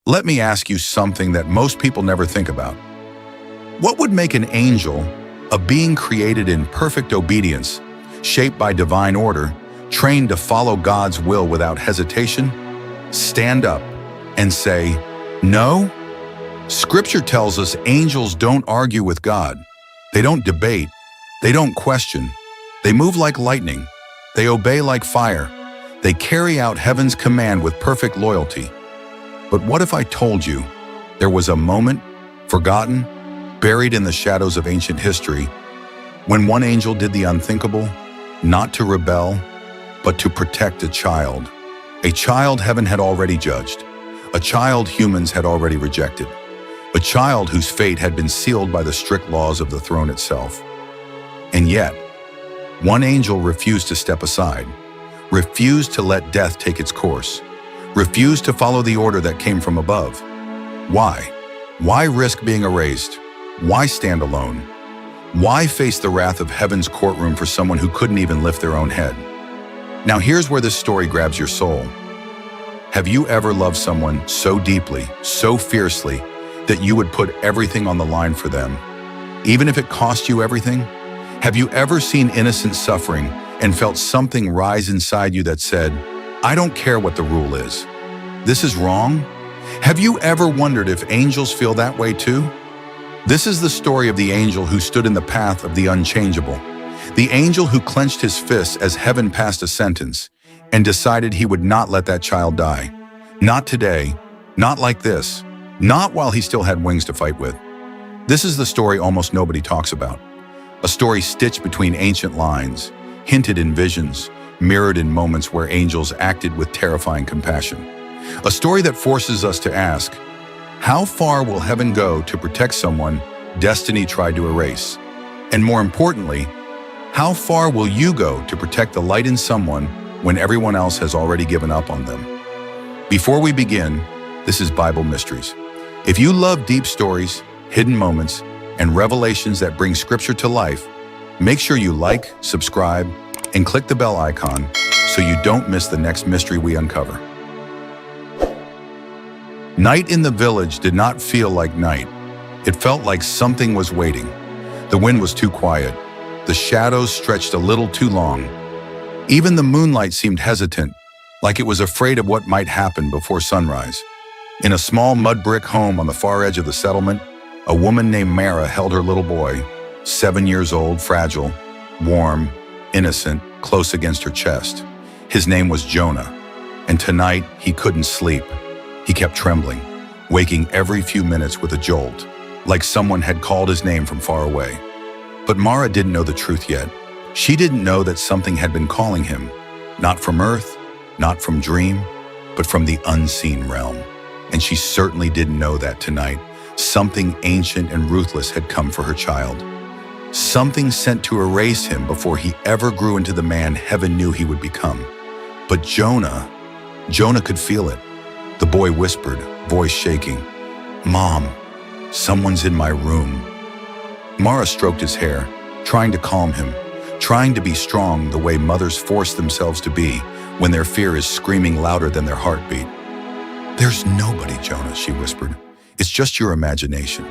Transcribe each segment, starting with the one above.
Let me ask you something that most people never think about. What would make an angel, a being created in perfect obedience, shaped by divine order, trained to follow God's will without hesitation, stand up and say, "No"? Scripture tells us angels don't argue with God. They don't debate. They don't question. They move like lightning. They obey like fire. They carry out heaven's command with perfect loyalty. But what if I told you there was a moment, forgotten, buried in the shadows of ancient history, when one angel did the unthinkable, not to rebel, but to protect a child heaven had already judged, a child humans had already rejected, a child whose fate had been sealed by the strict laws of the throne itself. And yet, one angel refused to step aside, refused to let death take its course, refused to follow the order that came from above. Why? Why risk being erased? Why stand alone? Why face the wrath of heaven's courtroom for someone who couldn't even lift their own head? Now here's where this story grabs your soul. Have you ever loved someone so deeply, so fiercely, that you would put everything on the line for them, even if it cost you everything? Have you ever seen innocent suffering and felt something rise inside you that said, "I don't care what the rule is. This is wrong"? Have you ever wondered if angels feel that way too? This is the story of the angel who stood in the path of the unchangeable, the angel who clenched his fists as heaven passed a sentence and decided he would not let that child die. Not today, not like this, not while he still had wings to fight with. This is the story almost nobody talks about. A story stitched between ancient lines, hinted in visions, mirrored in moments where angels acted with terrifying compassion. A story that forces us to ask, how far will heaven go to protect someone destiny tried to erase? And more importantly, how far will you go to protect the light in someone when everyone else has already given up on them? Before we begin, this is Bible Mysteries. If you love deep stories, hidden moments, and revelations that bring Scripture to life, make sure you like, subscribe, and click the bell icon so you don't miss the next mystery we uncover. Night in the village did not feel like night. It felt like something was waiting. The wind was too quiet. The shadows stretched a little too long. Even the moonlight seemed hesitant, like it was afraid of what might happen before sunrise. In a small mud brick home on the far edge of the settlement, a woman named Mara held her little boy, 7 years old, fragile, warm, innocent, close against her chest. His name was Jonah, and tonight he couldn't sleep. He kept trembling, waking every few minutes with a jolt, like someone had called his name from far away. But Mara didn't know the truth yet. She didn't know that something had been calling him, not from earth, not from dream, but from the unseen realm. And she certainly didn't know that tonight, something ancient and ruthless had come for her child. Something sent to erase him before he ever grew into the man heaven knew he would become. But Jonah could feel it. The boy whispered, voice shaking, "Mom, someone's in my room." Mara stroked his hair, trying to calm him, trying to be strong the way mothers force themselves to be when their fear is screaming louder than their heartbeat. "There's nobody, Jonah," she whispered. "It's just your imagination."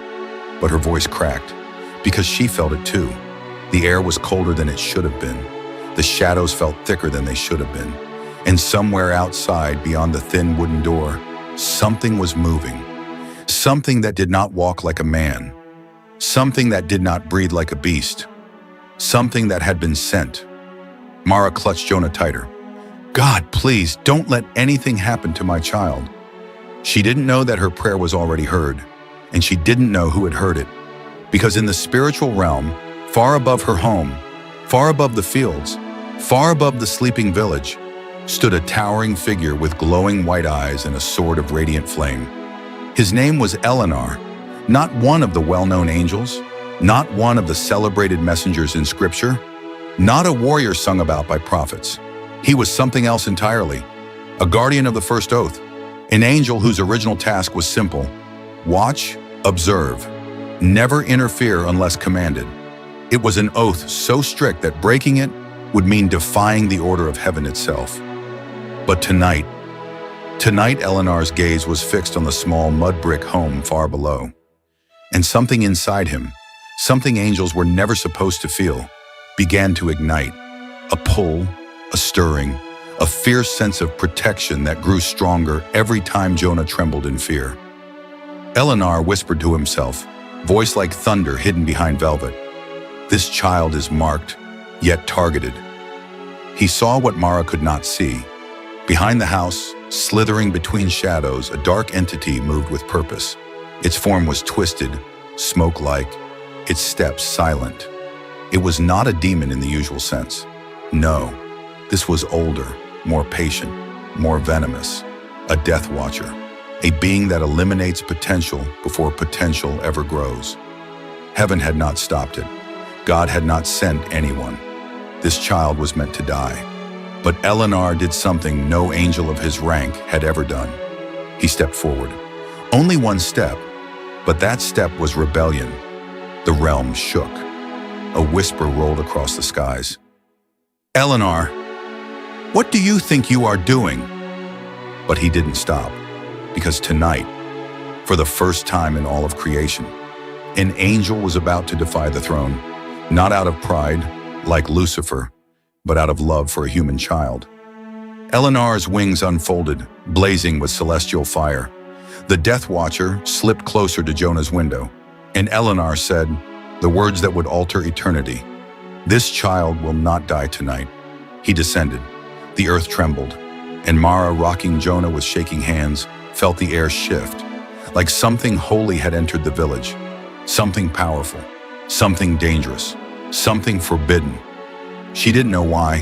But her voice cracked, because she felt it too. The air was colder than it should have been. The shadows felt thicker than they should have been. And somewhere outside, beyond the thin wooden door, something was moving. Something that did not walk like a man. Something that did not breathe like a beast. Something that had been sent. Mara clutched Jonah tighter. "God, please, don't let anything happen to my child." She didn't know that her prayer was already heard, and she didn't know who had heard it. Because in the spiritual realm, far above her home, far above the fields, far above the sleeping village, stood a towering figure with glowing white eyes and a sword of radiant flame. His name was Eleanor, not one of the well-known angels, not one of the celebrated messengers in Scripture, not a warrior sung about by prophets. He was something else entirely, a guardian of the first oath, an angel whose original task was simple: watch, observe, never interfere unless commanded. It was an oath so strict that breaking it would mean defying the order of heaven itself. But tonight, Tonight, Eleanor's gaze was fixed on the small mud brick home far below. And something inside him, something angels were never supposed to feel, began to ignite. A pull, a stirring, a fierce sense of protection that grew stronger every time Jonah trembled in fear. Eleanor whispered to himself, voice like thunder hidden behind velvet. This child is marked, yet targeted. He saw what Mara could not see. Behind the house, slithering between shadows, a dark entity moved with purpose. Its form was twisted, smoke-like, its steps silent. It was not a demon in the usual sense. No, this was older, more patient, more venomous. A death watcher, a being that eliminates potential before potential ever grows. Heaven had not stopped it. God had not sent anyone. This child was meant to die. But Eleanor did something no angel of his rank had ever done. He stepped forward. Only one step, but that step was rebellion. The realm shook. A whisper rolled across the skies. Eleanor, what do you think you are doing? But he didn't stop, because tonight, for the first time in all of creation, an angel was about to defy the throne, not out of pride, like Lucifer, but out of love for a human child. Eleanor's wings unfolded, blazing with celestial fire. The Death Watcher slipped closer to Jonah's window, and Eleanor said the words that would alter eternity. This child will not die tonight. He descended. The earth trembled, and Mara, rocking Jonah with shaking hands, felt the air shift, like something holy had entered the village. Something powerful, something dangerous, something forbidden. She didn't know why,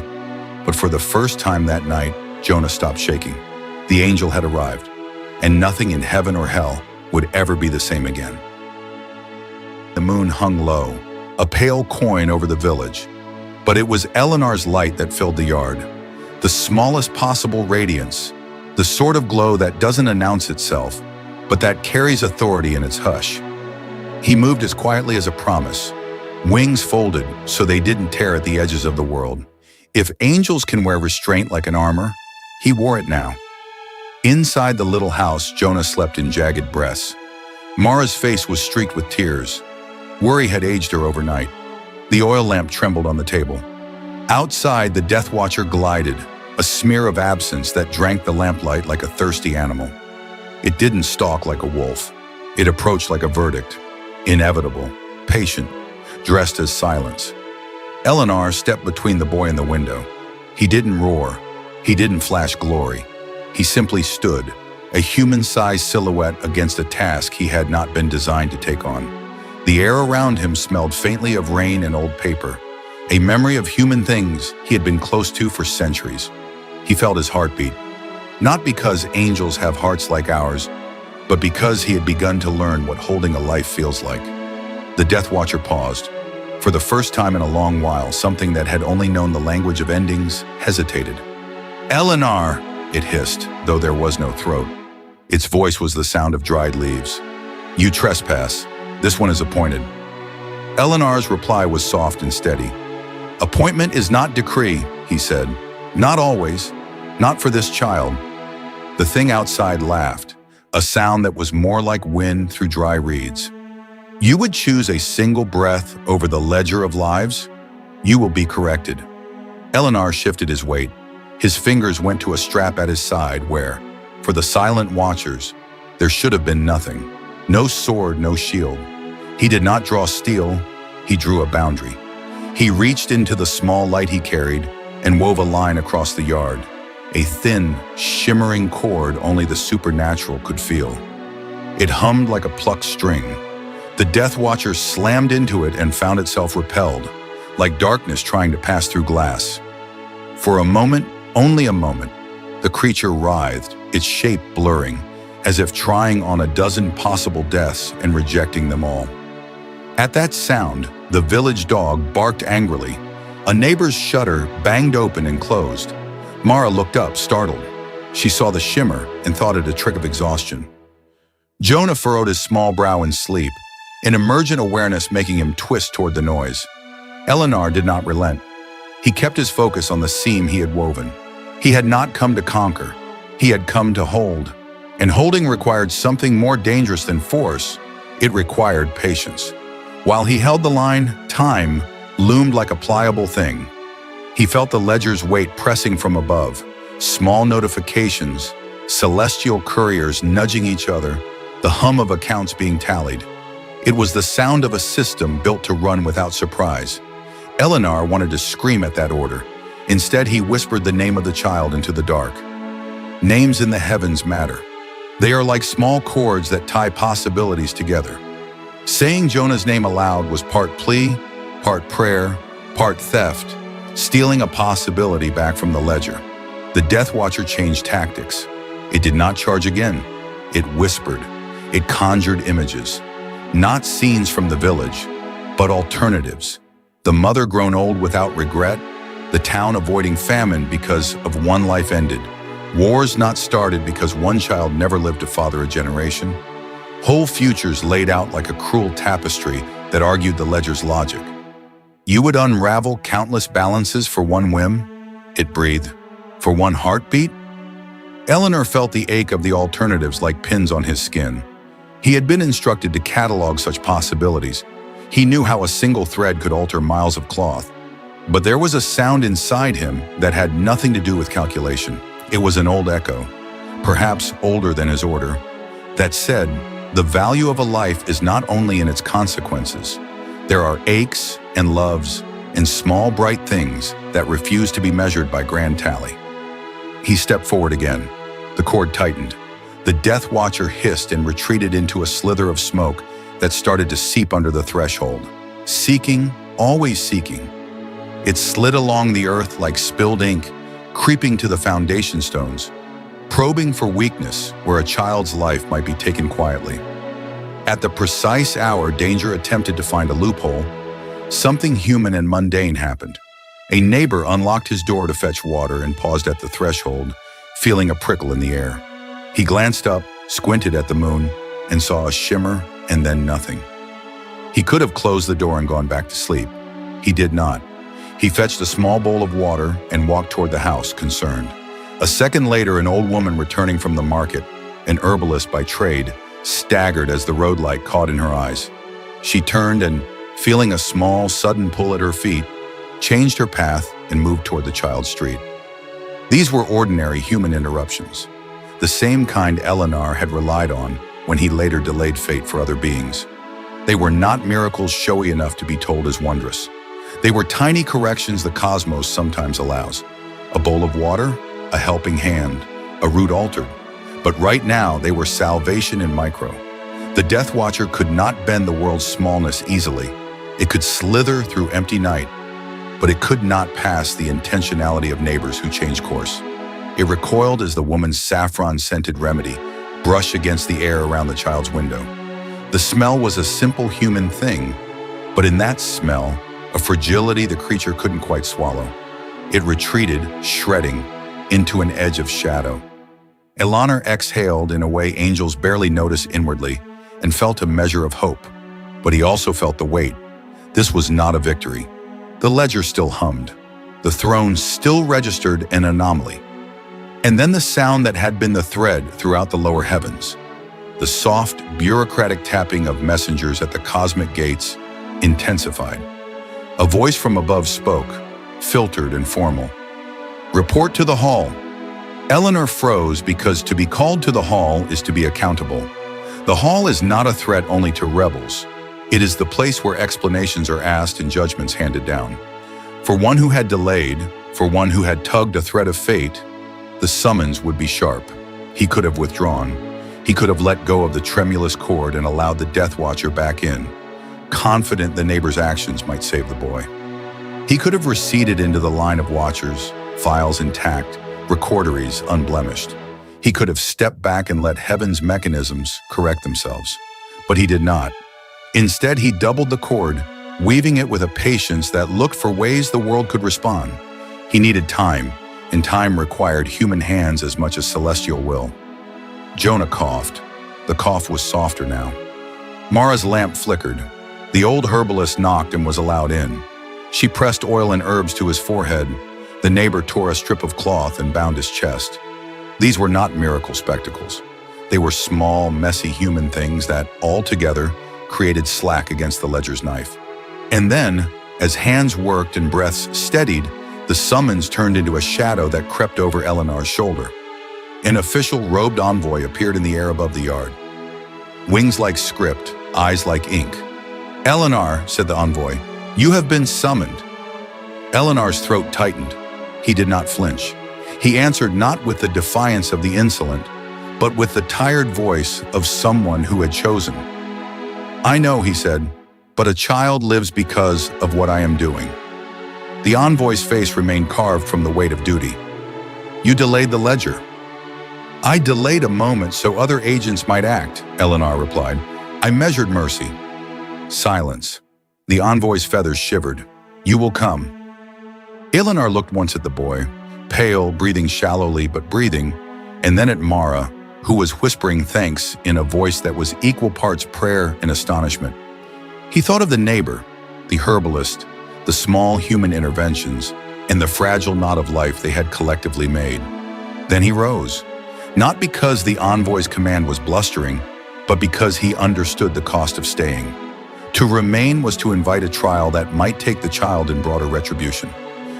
but for the first time that night, Jonah stopped shaking. The angel had arrived, and nothing in heaven or hell would ever be the same again. The moon hung low, a pale coin over the village, but it was Eleanor's light that filled the yard. The smallest possible radiance, the sort of glow that doesn't announce itself, but that carries authority in its hush. He moved as quietly as a promise, wings folded so they didn't tear at the edges of the world. If angels can wear restraint like an armor, he wore it now. Inside the little house, Jonah slept in jagged breaths. Mara's face was streaked with tears. Worry had aged her overnight. The oil lamp trembled on the table. Outside, the Death Watcher glided, a smear of absence that drank the lamplight like a thirsty animal. It didn't stalk like a wolf. It approached like a verdict, inevitable, patient, dressed as silence. Eleanor stepped between the boy and the window. He didn't roar. He didn't flash glory. He simply stood, a human-sized silhouette against a task he had not been designed to take on. The air around him smelled faintly of rain and old paper, a memory of human things he had been close to for centuries. He felt his heartbeat, not because angels have hearts like ours, but because he had begun to learn what holding a life feels like. The Death Watcher paused. For the first time in a long while, something that had only known the language of endings hesitated. Eleanor, it hissed, though there was no throat. Its voice was the sound of dried leaves. You trespass. This one is appointed. Eleanor's reply was soft and steady. Appointment is not decree, he said. Not always. Not for this child. The thing outside laughed, a sound that was more like wind through dry reeds. You would choose a single breath over the ledger of lives? You will be corrected. Eleanor shifted his weight. His fingers went to a strap at his side where, for the silent watchers, there should have been nothing. No sword, no shield. He did not draw steel, he drew a boundary. He reached into the small light he carried and wove a line across the yard, a thin, shimmering cord only the supernatural could feel. It hummed like a plucked string. The Death Watcher slammed into it and found itself repelled, like darkness trying to pass through glass. For a moment, only a moment, the creature writhed, its shape blurring, as if trying on a dozen possible deaths and rejecting them all. At that sound, the village dog barked angrily. A neighbor's shutter banged open and closed. Mara looked up, startled. She saw the shimmer and thought it a trick of exhaustion. Jonah furrowed his small brow in sleep, an emergent awareness making him twist toward the noise. Eleanor did not relent. He kept his focus on the seam he had woven. He had not come to conquer. he had come to hold. And holding required something more dangerous than force. It required patience. While he held the line, time loomed like a pliable thing. He felt the ledger's weight pressing from above, small notifications, celestial couriers nudging each other, the hum of accounts being tallied. It was the sound of a system built to run without surprise. Eleanor wanted to scream at that order. Instead, he whispered the name of the child into the dark. Names in the heavens matter. They are like small cords that tie possibilities together. Saying Jonah's name aloud was part plea, part prayer, part theft, stealing a possibility back from the ledger. The Death Watcher changed tactics. It did not charge again. It whispered. It conjured images. Not scenes from the village, but alternatives. The mother grown old without regret, the town avoiding famine because of one life ended. Wars not started because one child never lived to father a generation. Whole futures laid out like a cruel tapestry that argued the ledger's logic. You would unravel countless balances for one whim? It breathed. For one heartbeat? Eleanor felt the ache of the alternatives like pins on his skin. He had been instructed to catalog such possibilities. He knew how a single thread could alter miles of cloth. But there was a sound inside him that had nothing to do with calculation. It was an old echo, perhaps older than his order, that said, the value of a life is not only in its consequences. There are aches and loves and small bright things that refuse to be measured by grand tally. He stepped forward again. The cord tightened. The Death Watcher hissed and retreated into a slither of smoke that started to seep under the threshold. Seeking, always seeking. It slid along the earth like spilled ink, creeping to the foundation stones, probing for weakness where a child's life might be taken quietly. At the precise hour danger attempted to find a loophole, something human and mundane happened. A neighbor unlocked his door to fetch water and paused at the threshold, feeling a prickle in the air. He glanced up, squinted at the moon, and saw a shimmer and then nothing. He could have closed the door and gone back to sleep. He did not. He fetched a small bowl of water and walked toward the house, concerned. A second later, an old woman returning from the market, an herbalist by trade, staggered as the road light caught in her eyes. She turned and, feeling a small, sudden pull at her feet, changed her path and moved toward the child's street. These were ordinary human interruptions, the same kind Eleanor had relied on when he later delayed fate for other beings. They were not miracles showy enough to be told as wondrous. They were tiny corrections the cosmos sometimes allows. A bowl of water, a helping hand, a route altered. But right now, they were salvation in micro. The Death Watcher could not bend the world's smallness easily. It could slither through empty night, but it could not pass the intentionality of neighbors who changed course. It recoiled as the woman's saffron-scented remedy brushed against the air around the child's window. The smell was a simple human thing, but in that smell, a fragility the creature couldn't quite swallow. It retreated, shredding, into an edge of shadow. Eleanor exhaled in a way angels barely notice inwardly and felt a measure of hope. But he also felt the weight. This was not a victory. The ledger still hummed. The throne still registered an anomaly. And then the sound that had been the thread throughout the lower heavens. The soft, bureaucratic tapping of messengers at the cosmic gates intensified. A voice from above spoke, filtered and formal. "Report to the hall." Eleanor froze because to be called to the hall is to be accountable. The hall is not a threat only to rebels. It is the place where explanations are asked and judgments handed down. For one who had delayed, for one who had tugged a thread of fate, the summons would be sharp. He could have withdrawn. He could have let go of the tremulous cord and allowed the Death Watcher back in, confident the neighbor's actions might save the boy. He could have receded into the line of watchers, files intact, recorderies unblemished. He could have stepped back and let heaven's mechanisms correct themselves. But he did not. Instead, he doubled the cord, weaving it with a patience that looked for ways the world could respond. He needed time, and time required human hands as much as celestial will. Jonah coughed. The cough was softer now. Mara's lamp flickered. The old herbalist knocked and was allowed in. She pressed oil and herbs to his forehead. The neighbor tore a strip of cloth and bound his chest. These were not miracle spectacles. They were small, messy human things that, all together, created slack against the ledger's knife. And then, as hands worked and breaths steadied, the summons turned into a shadow that crept over Eleanor's shoulder. An official robed envoy appeared in the air above the yard. Wings like script, eyes like ink. "Eleanor," said the envoy, "you have been summoned." Eleanor's throat tightened. He did not flinch. He answered not with the defiance of the insolent, but with the tired voice of someone who had chosen. "I know," he said, "but a child lives because of what I am doing." The envoy's face remained carved from the weight of duty. "You delayed the ledger." "I delayed a moment so other agents might act," Eleanor replied. "I measured mercy." Silence. The envoy's feathers shivered. "You will come." Eleanor looked once at the boy, pale, breathing shallowly but breathing, and then at Mara, who was whispering thanks in a voice that was equal parts prayer and astonishment. He thought of the neighbor, the herbalist, the small human interventions, and the fragile knot of life they had collectively made. Then he rose, not because the envoy's command was blustering, but because he understood the cost of staying. To remain was to invite a trial that might take the child in broader retribution.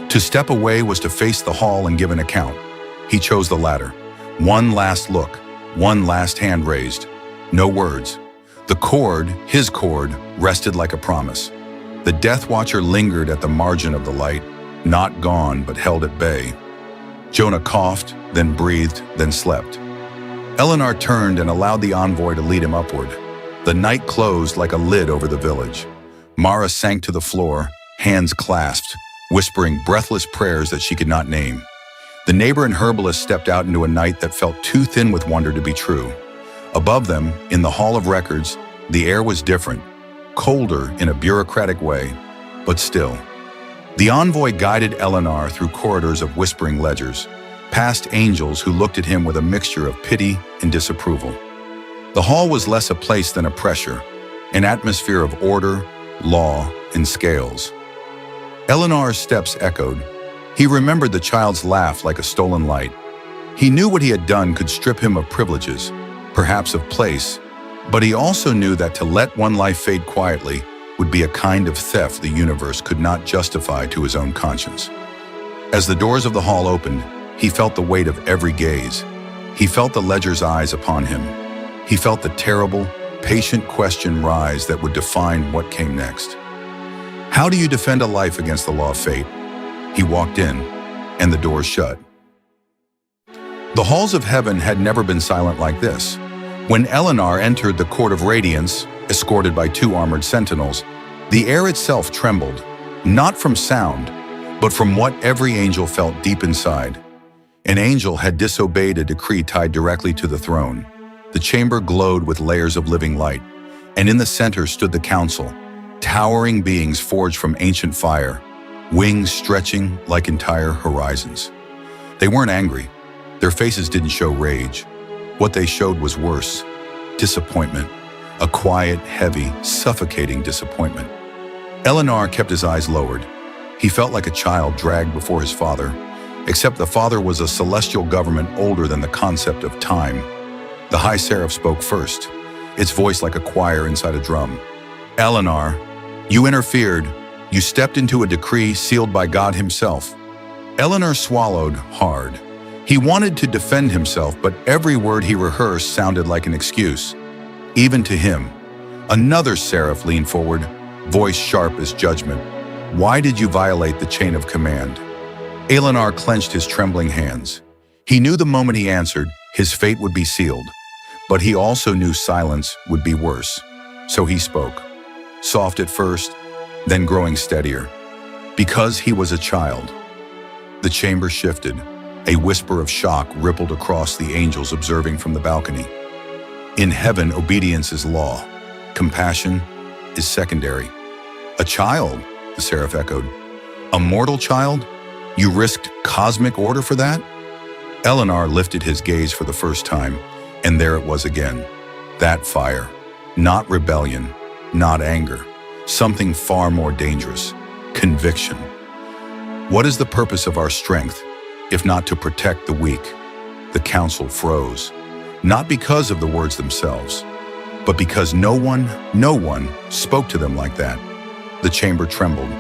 To step away was to face the hall and give an account. He chose the latter. One last look, one last hand raised. No words. The cord, his cord, rested like a promise. The Death Watcher lingered at the margin of the light, not gone but held at bay. Jonah coughed, then breathed, then slept. Eleanor turned and allowed the envoy to lead him upward. The night closed like a lid over the village. Mara sank to the floor, hands clasped, whispering breathless prayers that she could not name. The neighbor and herbalist stepped out into a night that felt too thin with wonder to be true. Above them, in the Hall of Records, the air was different, colder in a bureaucratic way, but still. The envoy guided Eleanor through corridors of whispering ledgers, past angels who looked at him with a mixture of pity and disapproval. The hall was less a place than a pressure, an atmosphere of order, law, and scales. Eleanor's steps echoed. He remembered the child's laugh like a stolen light. He knew what he had done could strip him of privileges, perhaps of place, but he also knew that to let one life fade quietly would be a kind of theft the universe could not justify to his own conscience. As the doors of the hall opened, he felt the weight of every gaze. He felt the ledger's eyes upon him. He felt the terrible, patient question rise that would define what came next. How do you defend a life against the law of fate? He walked in, and the doors shut. The halls of heaven had never been silent like this. When Eleanor entered the Court of Radiance, escorted by 2 armored sentinels, the air itself trembled, not from sound, but from what every angel felt deep inside. An angel had disobeyed a decree tied directly to the throne. The chamber glowed with layers of living light, and in the center stood the council, towering beings forged from ancient fire, wings stretching like entire horizons. They weren't angry. Their faces didn't show rage. What they showed was worse, disappointment, a quiet, heavy, suffocating disappointment. Eleanor kept his eyes lowered. He felt like a child dragged before his father, except the father was a celestial government older than the concept of time. The High Seraph spoke first, its voice like a choir inside a drum. "Eleanor, you interfered. You stepped into a decree sealed by God himself." Eleanor swallowed hard. He wanted to defend himself, but every word he rehearsed sounded like an excuse. Even to him. Another seraph leaned forward, voice sharp as judgment. "Why did you violate the chain of command?" Eleanor clenched his trembling hands. He knew the moment he answered, his fate would be sealed. But he also knew silence would be worse. So he spoke. Soft at first, then growing steadier. Because he was a child. The chamber shifted. A whisper of shock rippled across the angels observing from the balcony. In heaven, obedience is law. Compassion is secondary. "A child," the seraph echoed. "A mortal child? You risked cosmic order for that?" Eleanor lifted his gaze for the first time, and there it was again. That fire. Not rebellion, not anger. Something far more dangerous. Conviction. What is the purpose of our strength, if not to protect the weak? The council froze, not because of the words themselves, but because no one spoke to them like that. The chamber trembled.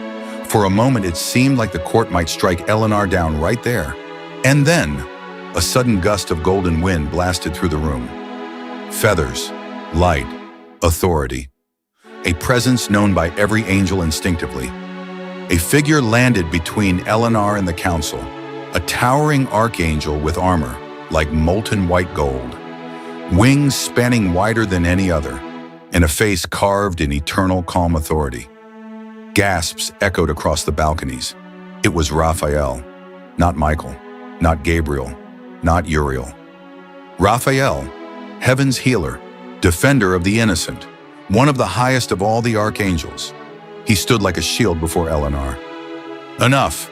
For a moment, it seemed like the court might strike Eleanor down right there. And then, a sudden gust of golden wind blasted through the room. Feathers, light, authority. A presence known by every angel instinctively. A figure landed between Eleanor and the council, a towering archangel with armor, like molten white gold. Wings spanning wider than any other, and a face carved in eternal calm authority. Gasps echoed across the balconies. It was Raphael, not Michael, not Gabriel, not Uriel. Raphael, heaven's healer, defender of the innocent, one of the highest of all the archangels. He stood like a shield before Eleanor. Enough!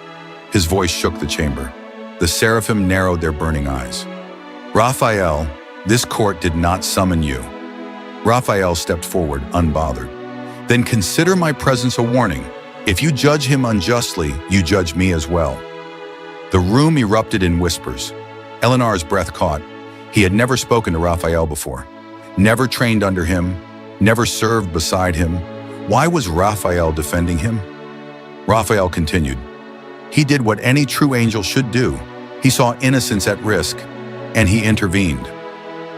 His voice shook the chamber. The seraphim narrowed their burning eyes. Raphael, this court did not summon you. Raphael stepped forward, unbothered. Then consider my presence a warning. If you judge him unjustly, you judge me as well. The room erupted in whispers. Eleanor's breath caught. He had never spoken to Raphael before. Never trained under him. Never served beside him. Why was Raphael defending him? Raphael continued. He did what any true angel should do. He saw innocence at risk, and he intervened.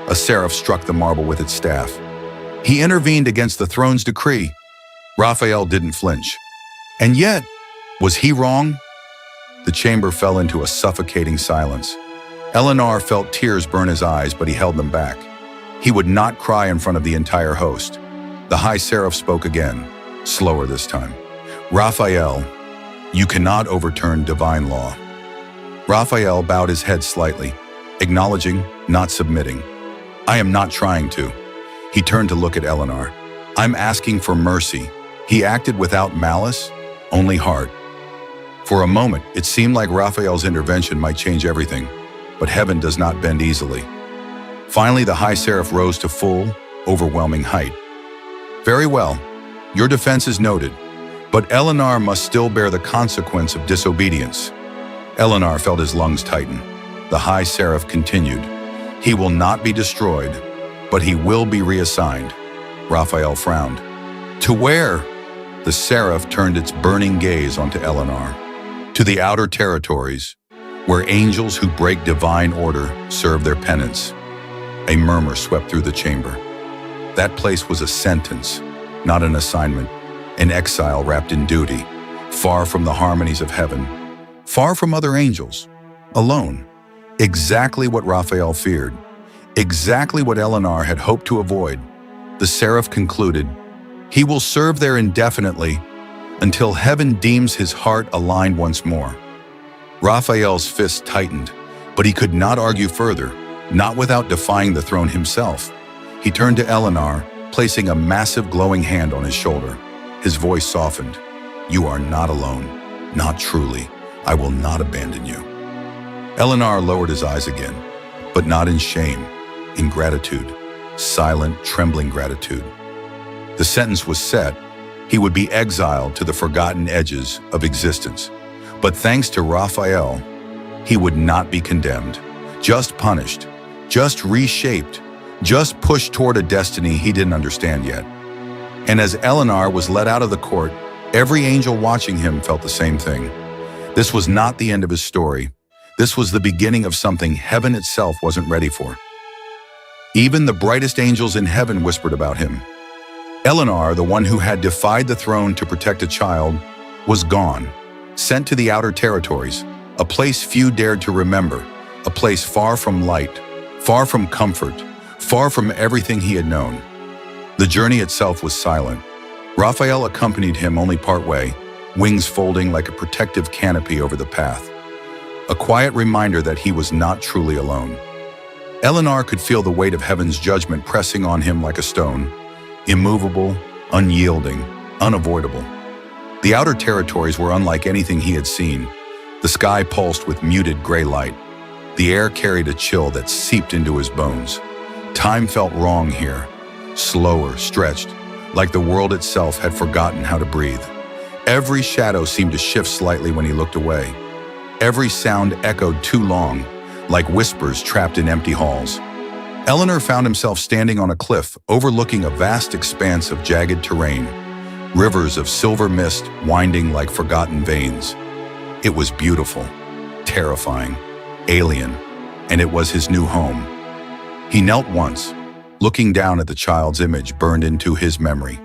A seraph struck the marble with its staff. He intervened against the throne's decree. Raphael didn't flinch. And yet, was he wrong? The chamber fell into a suffocating silence. Eleanor felt tears burn his eyes, but he held them back. He would not cry in front of the entire host. The high seraph spoke again, slower this time. Raphael, you cannot overturn divine law. Raphael bowed his head slightly, acknowledging, not submitting. I am not trying to. He turned to look at Eleanor. I'm asking for mercy. He acted without malice, only heart. For a moment, it seemed like Raphael's intervention might change everything, but heaven does not bend easily. Finally, the high seraph rose to full, overwhelming height. Very well, your defense is noted, but Eleanor must still bear the consequence of disobedience. Eleanor felt his lungs tighten. The high seraph continued. He will not be destroyed, but he will be reassigned. Raphael frowned. To where? The seraph turned its burning gaze onto Eleanor. To the outer territories, where angels who break divine order serve their penance. A murmur swept through the chamber. That place was a sentence, not an assignment, an exile wrapped in duty, far from the harmonies of heaven, far from other angels, alone. Exactly what Raphael feared, exactly what Eleanor had hoped to avoid. The seraph concluded, he will serve there indefinitely until heaven deems his heart aligned once more. Raphael's fist tightened, but he could not argue further, not without defying the throne himself. He turned to Eleanor, placing a massive glowing hand on his shoulder. His voice softened. You are not alone, not truly. I will not abandon you. Eleanor lowered his eyes again, but not in shame, in gratitude, silent, trembling gratitude. The sentence was set. He would be exiled to the forgotten edges of existence. But thanks to Raphael, he would not be condemned, just punished, just reshaped, just pushed toward a destiny he didn't understand yet. And as Eleanor was let out of the court, every angel watching him felt the same thing. This was not the end of his story. This was the beginning of something heaven itself wasn't ready for. Even the brightest angels in heaven whispered about him. Eleanor, the one who had defied the throne to protect a child, was gone, sent to the outer territories, a place few dared to remember, a place far from light, far from comfort, far from everything he had known. The journey itself was silent. Raphael accompanied him only partway, wings folding like a protective canopy over the path. A quiet reminder that he was not truly alone. Eleanor could feel the weight of heaven's judgment pressing on him like a stone, immovable, unyielding, unavoidable. The outer territories were unlike anything he had seen. The sky pulsed with muted gray light. The air carried a chill that seeped into his bones. Time felt wrong here, slower, stretched, like the world itself had forgotten how to breathe. Every shadow seemed to shift slightly when he looked away. Every sound echoed too long, like whispers trapped in empty halls. Eleanor found himself standing on a cliff overlooking a vast expanse of jagged terrain, rivers of silver mist winding like forgotten veins. It was beautiful, terrifying, alien, and it was his new home. He knelt once, looking down at the child's image burned into his memory.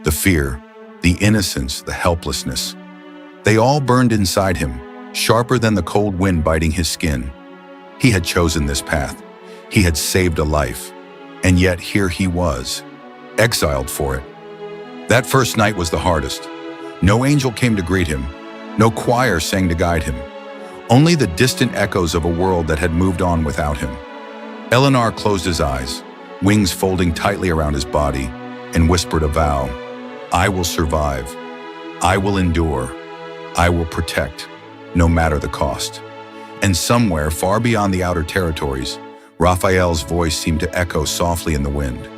The fear, the innocence, the helplessness. They all burned inside him, sharper than the cold wind biting his skin. He had chosen this path. He had saved a life. And yet here he was, exiled for it. That first night was the hardest. No angel came to greet him. No choir sang to guide him. Only the distant echoes of a world that had moved on without him. Eleanor closed his eyes, wings folding tightly around his body, and whispered a vow. I will survive. I will endure. I will protect, no matter the cost. And somewhere far beyond the outer territories, Raphael's voice seemed to echo softly in the wind.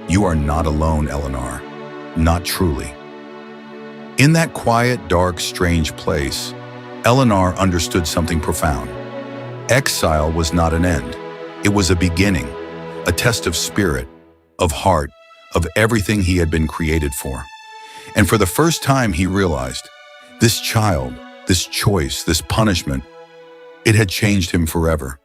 You are not alone, Eleanor. Not truly. In that quiet, dark, strange place, Eleanor understood something profound. Exile was not an end. It was a beginning, a test of spirit, of heart, of everything he had been created for. And for the first time he realized, this child, this choice, this punishment, it had changed him forever.